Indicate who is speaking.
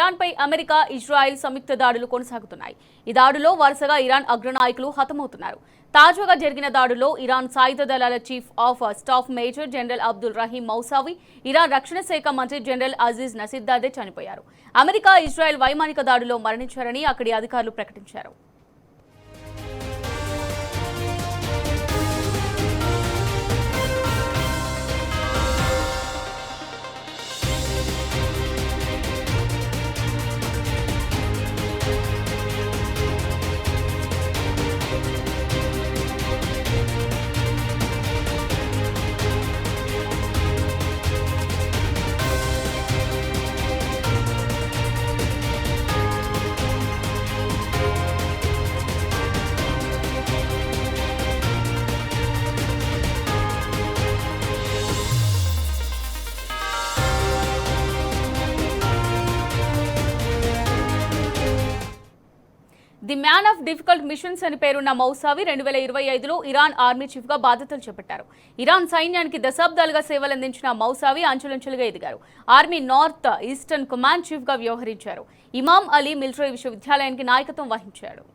Speaker 1: ఇరాన్పై America, Israel సంయుక్త దాడులు కొనసాగుతున్నాయి. ఈ దాడులో వరుసగా ఇరాన్ అగ్రనాయకులు హతమవుతున్నారు. తాజాగా జరిగిన దాడుల్లో ఇరాన్ సాయుధ దళాల chief of staff major general Abdul Rahim Mousavi, Iran రక్షణ శాఖ మంత్రి జనరల్ అజీజ్ నసీర్జాదే చనిపోయారు. అమెరికా, ఇజ్రాయెల్ వైమానిక దాడుల్లో మరణించారని అక్కడి అధికారులు ప్రకటించారు. The man of difficult machines అని పేరున్న మౌసావి 2025లో ఇరాన్ ఆర్మీ చీఫ్ గా బాధ్యతలు చేపట్టారు. ఇరాన్ సైన్యానికి దశాబ్దాలుగా సేవలందించిన మౌసావి అంచెలంచెలుగా ఎదిగారు. Army north eastern command chief గా వ్యవహరించారు. ఇమాం అలీ మిలిటరీ విశ్వవిద్యాలయానికి నాయకత్వం వహించారు.